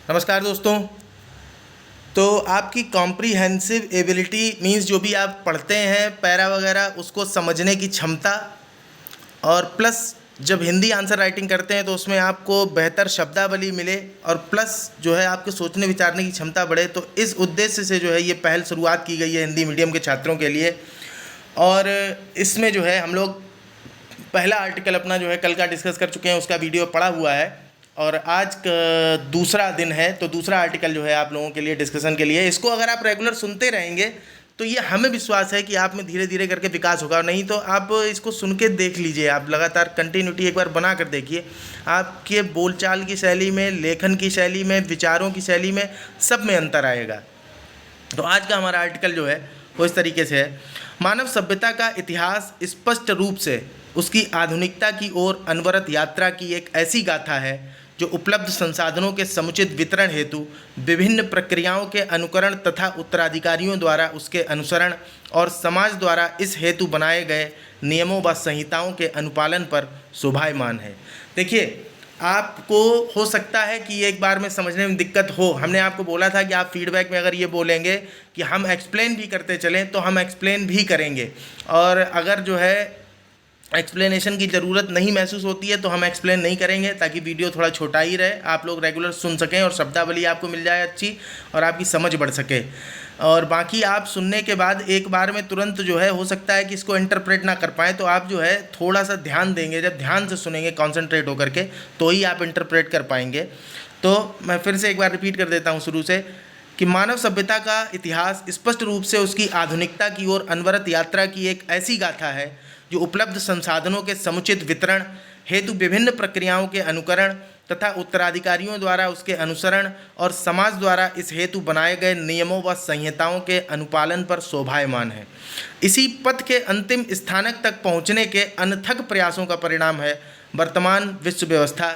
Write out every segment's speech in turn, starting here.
नमस्कार दोस्तों। तो आपकी कॉम्प्रीहेंसिव एबिलिटी मीन्स जो भी आप पढ़ते हैं पैरा वगैरह उसको समझने की क्षमता, और प्लस जब हिंदी आंसर राइटिंग करते हैं तो उसमें आपको बेहतर शब्दावली मिले और प्लस जो है आपके सोचने विचारने की क्षमता बढ़े। तो इस उद्देश्य से जो है ये पहल शुरुआत की गई है हिंदी मीडियम के छात्रों के लिए। और इसमें जो है हम लोग पहला आर्टिकल अपना जो है कल का डिस्कस कर चुके हैं, उसका वीडियो पड़ा हुआ है और आज दूसरा दिन है। तो दूसरा आर्टिकल जो है आप लोगों के लिए डिस्कशन के लिए, इसको अगर आप रेगुलर सुनते रहेंगे तो ये हमें विश्वास है कि आप में धीरे धीरे करके विकास होगा। नहीं तो आप इसको सुन के देख लीजिए, आप लगातार कंटिन्यूटी एक बार बना कर देखिए, आपके बोलचाल की शैली में, लेखन की शैली में, विचारों की शैली में, सब में अंतर आएगा। तो आज का हमारा आर्टिकल जो है वो इस तरीके से है। मानव सभ्यता का इतिहास स्पष्ट रूप से उसकी आधुनिकता की ओर अनवरत यात्रा की एक ऐसी गाथा है जो उपलब्ध संसाधनों के समुचित वितरण हेतु विभिन्न प्रक्रियाओं के अनुकरण तथा उत्तराधिकारियों द्वारा उसके अनुसरण और समाज द्वारा इस हेतु बनाए गए नियमों व संहिताओं के अनुपालन पर शोभायमान है। देखिए, आपको हो सकता है कि एक बार में समझने में दिक्कत हो। हमने आपको बोला था कि आप फीडबैक में अगर ये बोलेंगे कि हम एक्सप्लेन भी करते चलें तो हम एक्सप्लेन भी करेंगे, और अगर जो है एक्सप्लेनेशन की ज़रूरत नहीं महसूस होती है तो हम एक्सप्लेन नहीं करेंगे, ताकि वीडियो थोड़ा छोटा ही रहे, आप लोग रेगुलर सुन सकें और शब्दावली आपको मिल जाए अच्छी और आपकी समझ बढ़ सके। और बाकी आप सुनने के बाद एक बार में तुरंत जो है हो सकता है कि इसको इंटरप्रेट ना कर पाएँ, तो आप जो है थोड़ा सा ध्यान देंगे, जब ध्यान से सुनेंगे कॉन्सेंट्रेट होकर के तो ही आप इंटरप्रेट कर पाएंगे। तो मैं फिर से एक बार रिपीट कर देता हूँ शुरू से कि मानव सभ्यता का इतिहास स्पष्ट रूप से उसकी आधुनिकता की ओर अनवरत यात्रा की एक ऐसी गाथा है जो उपलब्ध संसाधनों के समुचित वितरण हेतु विभिन्न प्रक्रियाओं के अनुकरण तथा उत्तराधिकारियों द्वारा उसके अनुसरण और समाज द्वारा इस हेतु बनाए गए नियमों व संहिताओं के अनुपालन पर शोभायमान है। इसी पथ के अंतिम स्थानक तक पहुँचने के अनथक प्रयासों का परिणाम है वर्तमान विश्व व्यवस्था,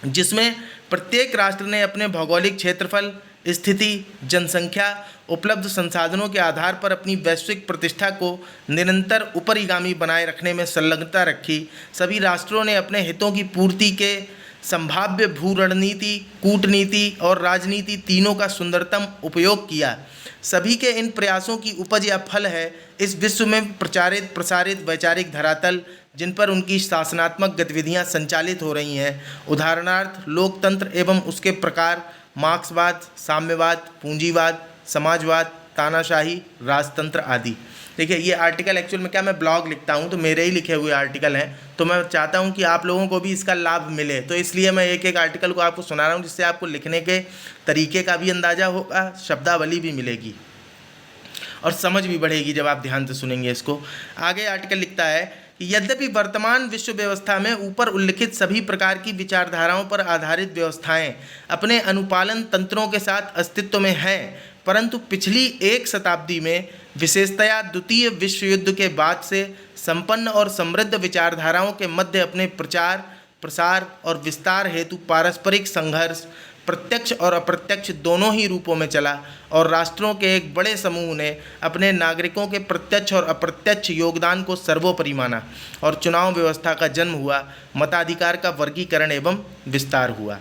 जिसमें प्रत्येक राष्ट्र ने अपने भौगोलिक क्षेत्रफल, स्थिति, जनसंख्या, उपलब्ध संसाधनों के आधार पर अपनी वैश्विक प्रतिष्ठा को निरंतर ऊपरीगामी बनाए रखने में संलग्नता रखी। सभी राष्ट्रों ने अपने हितों की पूर्ति के संभाव्य भू रणनीति, कूटनीति और राजनीति तीनों का सुंदरतम उपयोग किया। सभी के इन प्रयासों की उपज या फल है इस विश्व में प्रचारित प्रसारित वैचारिक धरातल, जिन पर उनकी शासनात्मक गतिविधियां संचालित हो रही हैं। उदाहरणार्थ लोकतंत्र एवं उसके प्रकार, मार्क्सवाद, साम्यवाद, पूंजीवाद, समाजवाद, तानाशाही, राजतंत्र आदि। देखिए, ये आर्टिकल एक्चुअल में क्या, मैं ब्लॉग लिखता हूँ तो मेरे ही लिखे हुए आर्टिकल हैं, तो मैं चाहता हूँ कि आप लोगों को भी इसका लाभ मिले, तो इसलिए मैं एक एक आर्टिकल को आपको सुना रहा हूँ, जिससे आपको लिखने के तरीके का भी अंदाज़ा होगा, शब्दावली भी मिलेगी और समझ भी बढ़ेगी जब आप ध्यान से सुनेंगे इसको। आगे आर्टिकल लिखता है कि यद्यपि वर्तमान विश्व व्यवस्था में ऊपर उल्लिखित सभी प्रकार की विचारधाराओं पर आधारित व्यवस्थाएं अपने अनुपालन तंत्रों के साथ अस्तित्व में हैं, परंतु पिछली एक शताब्दी में विशेषतया द्वितीय विश्व युद्ध के बाद से संपन्न और समृद्ध विचारधाराओं के मध्य अपने प्रचार, प्रसार और विस्तार हेतु पारस्परिक संघर्ष प्रत्यक्ष और अप्रत्यक्ष दोनों ही रूपों में चला, और राष्ट्रों के एक बड़े समूह ने अपने नागरिकों के प्रत्यक्ष और अप्रत्यक्ष योगदान को सर्वोपरि माना और चुनाव व्यवस्था का जन्म हुआ, मताधिकार का वर्गीकरण एवं विस्तार हुआ।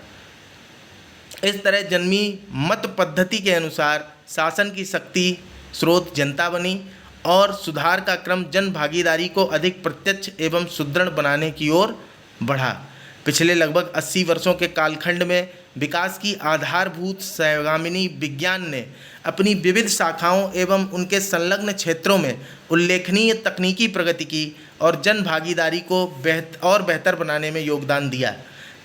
इस तरह जन्मी मत पद्धति के अनुसार शासन की शक्ति स्रोत जनता बनी और सुधार का क्रम जन भागीदारी को अधिक प्रत्यक्ष एवं सुदृढ़ बनाने की ओर बढ़ा। पिछले लगभग 80 वर्षों के कालखंड में विकास की आधारभूत सहगामिनी विज्ञान ने अपनी विविध शाखाओं एवं उनके संलग्न क्षेत्रों में उल्लेखनीय तकनीकी प्रगति की और जन भागीदारी को बेहतर बनाने में योगदान दिया।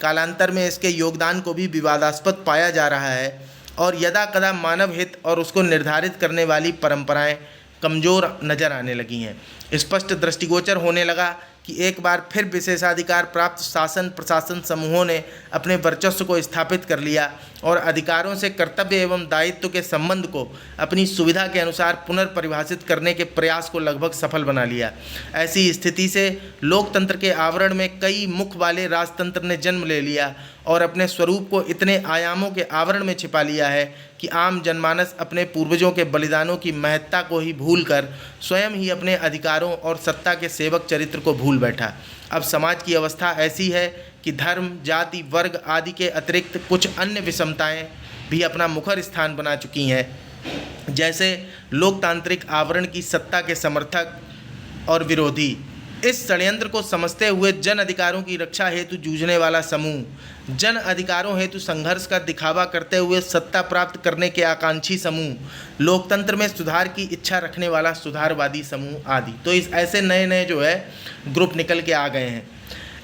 कालांतर में इसके योगदान को भी विवादास्पद पाया जा रहा है और यदा कदा मानव हित और उसको निर्धारित करने वाली परंपराएं कमज़ोर नजर आने लगी हैं। स्पष्ट दृष्टिगोचर होने लगा कि एक बार फिर विशेषाधिकार प्राप्त शासन प्रशासन समूहों ने अपने वर्चस्व को स्थापित कर लिया और अधिकारों से कर्तव्य एवं दायित्व के संबंध को अपनी सुविधा के अनुसार पुनर्परिभाषित करने के प्रयास को लगभग सफल बना लिया। ऐसी स्थिति से लोकतंत्र के आवरण में कई मुख वाले राजतंत्र ने जन्म ले लिया और अपने स्वरूप को इतने आयामों के आवरण में छिपा लिया है कि आम जनमानस अपने पूर्वजों के बलिदानों की महत्ता को ही भूलकर स्वयं ही अपने अधिकारों और सत्ता के सेवक चरित्र को भूल बैठा। अब समाज की अवस्था ऐसी है कि धर्म, जाति, वर्ग आदि के अतिरिक्त कुछ अन्य विषमताएं भी अपना मुखर स्थान बना चुकी हैं, जैसे लोकतांत्रिक आवरण की सत्ता के समर्थक और विरोधी। इस षड्यंत्र को समझते हुए जन अधिकारों की रक्षा हेतु जूझने वाला समूह, जन अधिकारों हेतु संघर्ष का दिखावा करते हुए सत्ता प्राप्त करने के आकांक्षी समूह, लोकतंत्र में सुधार की इच्छा रखने वाला सुधारवादी समूह आदि। तो इस ऐसे नए नए जो है ग्रुप निकल के आ गए हैं।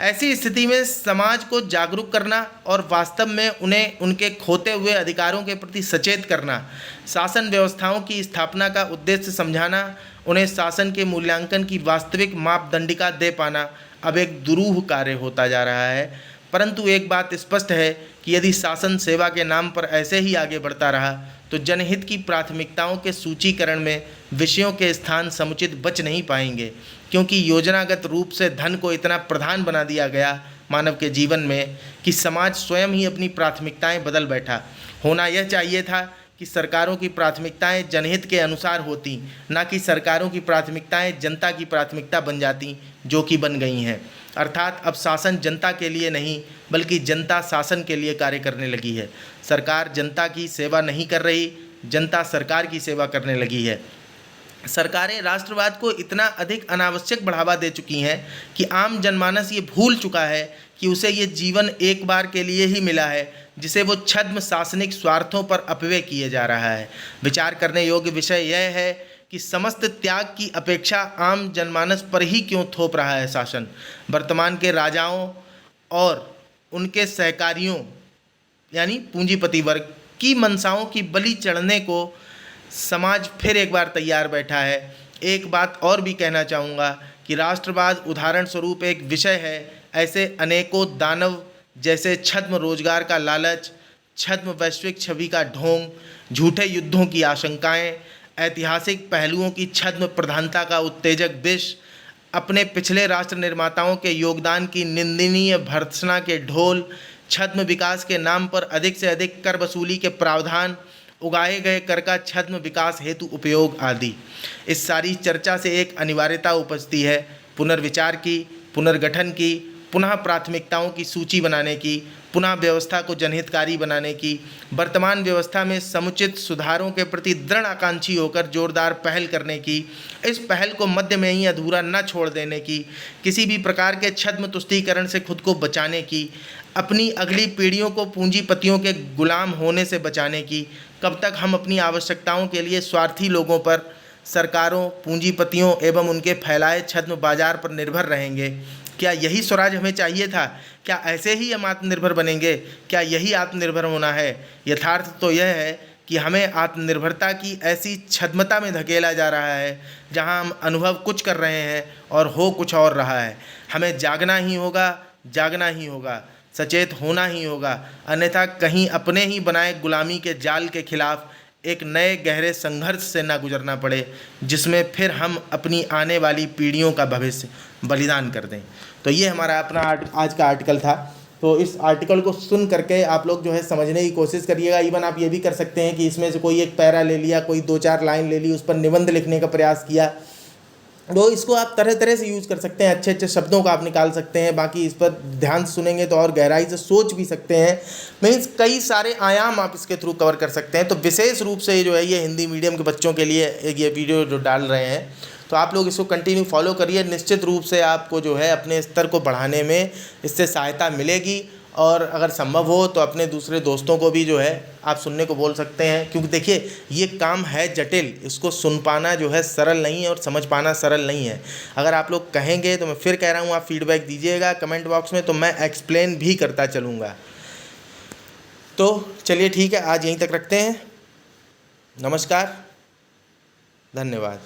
ऐसी स्थिति में समाज को जागरूक करना और वास्तव में उन्हें उनके खोते हुए अधिकारों के प्रति सचेत करना, शासन व्यवस्थाओं की स्थापना का उद्देश्य समझाना, उन्हें शासन के मूल्यांकन की वास्तविक मापदंडिका दे पाना अब एक दुरूह कार्य होता जा रहा है। परंतु एक बात स्पष्ट है कि यदि शासन सेवा के नाम पर ऐसे ही आगे बढ़ता रहा तो जनहित की प्राथमिकताओं के सूचीकरण में विषयों के स्थान समुचित बच नहीं पाएंगे, क्योंकि योजनागत रूप से धन को इतना प्रधान बना दिया गया मानव के जीवन में कि समाज स्वयं ही अपनी प्राथमिकताएं बदल बैठा। होना यह चाहिए था कि सरकारों की प्राथमिकताएं जनहित के अनुसार होती, ना कि सरकारों की प्राथमिकताएं जनता की प्राथमिकता बन जाती, जो कि बन गई हैं। अर्थात अब शासन जनता के लिए नहीं बल्कि जनता शासन के लिए कार्य करने लगी है। सरकार जनता की सेवा नहीं कर रही, जनता सरकार की सेवा करने लगी है। सरकारें राष्ट्रवाद को इतना अधिक अनावश्यक बढ़ावा दे चुकी हैं कि आम जनमानस ये भूल चुका है कि उसे ये जीवन एक बार के लिए ही मिला है, जिसे वो छद्म शासनिक स्वार्थों पर अपव्यय किए जा रहा है। विचार करने योग्य विषय यह है कि समस्त त्याग की अपेक्षा आम जनमानस पर ही क्यों थोप रहा है शासन। वर्तमान के राजाओं और उनके सहकारियों यानी पूंजीपति वर्ग की मंशाओं की बलि चढ़ने को समाज फिर एक बार तैयार बैठा है। एक बात और भी कहना चाहूँगा कि राष्ट्रवाद उदाहरण स्वरूप एक विषय है। ऐसे अनेकों दानव जैसे छद्म रोजगार का लालच, छद्म वैश्विक छवि का ढोंग, झूठे युद्धों की आशंकाएं, ऐतिहासिक पहलुओं की छद्म प्रधानता का उत्तेजक विष, अपने पिछले राष्ट्र निर्माताओं के योगदान की निंदनीय भर्त्सना के ढोल, छद्म विकास के नाम पर अधिक से अधिक कर वसूली के प्रावधान, उगाए गए कर का छद्म विकास हेतु उपयोग आदि। इस सारी चर्चा से एक अनिवार्यता उपजती है पुनर्विचार की, पुनर्गठन की, पुनः प्राथमिकताओं की सूची बनाने की, पुनः व्यवस्था को जनहितकारी बनाने की, वर्तमान व्यवस्था में समुचित सुधारों के प्रति दृढ़ आकांक्षी होकर जोरदार पहल करने की, इस पहल को मध्य में ही अधूरा न छोड़ देने की, किसी भी प्रकार के छद्म तुष्टीकरण से खुद को बचाने की, अपनी अगली पीढ़ियों को पूंजीपतियों के गुलाम होने से बचाने की। कब तक हम अपनी आवश्यकताओं के लिए स्वार्थी लोगों पर, सरकारों, पूंजीपतियों एवं उनके फैलाए छद्म बाजार पर निर्भर रहेंगे? क्या यही स्वराज हमें चाहिए था? क्या ऐसे ही हम आत्मनिर्भर बनेंगे? क्या यही आत्मनिर्भर होना है? यथार्थ तो यह है कि हमें आत्मनिर्भरता की ऐसी छद्मता में धकेला जा रहा है जहां हम अनुभव कुछ कर रहे हैं और हो कुछ और रहा है। हमें जागना ही होगा, जागना ही होगा, सचेत होना ही होगा, अन्यथा कहीं अपने ही बनाए गुलामी के जाल के खिलाफ एक नए गहरे संघर्ष से ना गुजरना पड़े, जिसमें फिर हम अपनी आने वाली पीढ़ियों का भविष्य बलिदान कर दें। तो ये हमारा अपना आज का आर्टिकल था। तो इस आर्टिकल को सुन करके आप लोग जो है समझने की कोशिश करिएगा। इवन आप ये भी कर सकते हैं कि इसमें से कोई एक पैरा ले लिया, कोई 2-4 लाइन ले ली, उस पर निबंध लिखने का प्रयास किया। तो इसको आप तरह तरह से यूज़ कर सकते हैं, अच्छे अच्छे शब्दों का आप निकाल सकते हैं। बाकी इस पर ध्यान से सुनेंगे तो और गहराई से सोच भी सकते हैं। मीन्स कई सारे आयाम आप इसके थ्रू कवर कर सकते हैं। तो विशेष रूप से जो है ये हिंदी मीडियम के बच्चों के लिए ये वीडियो जो डाल रहे हैं, तो आप लोग इसको कंटिन्यू फॉलो करिए। निश्चित रूप से आपको जो है अपने स्तर को बढ़ाने में इससे सहायता मिलेगी। और अगर संभव हो तो अपने दूसरे दोस्तों को भी जो है आप सुनने को बोल सकते हैं, क्योंकि देखिए ये काम है जटिल, इसको सुन पाना जो है सरल नहीं है और समझ पाना सरल नहीं है। अगर आप लोग कहेंगे तो मैं फिर कह रहा हूँ, आप फीडबैक दीजिएगा कमेंट बॉक्स में, तो मैं एक्सप्लेन भी करता चलूँगा। तो चलिए ठीक है, आज यहीं तक रखते हैं। नमस्कार, धन्यवाद।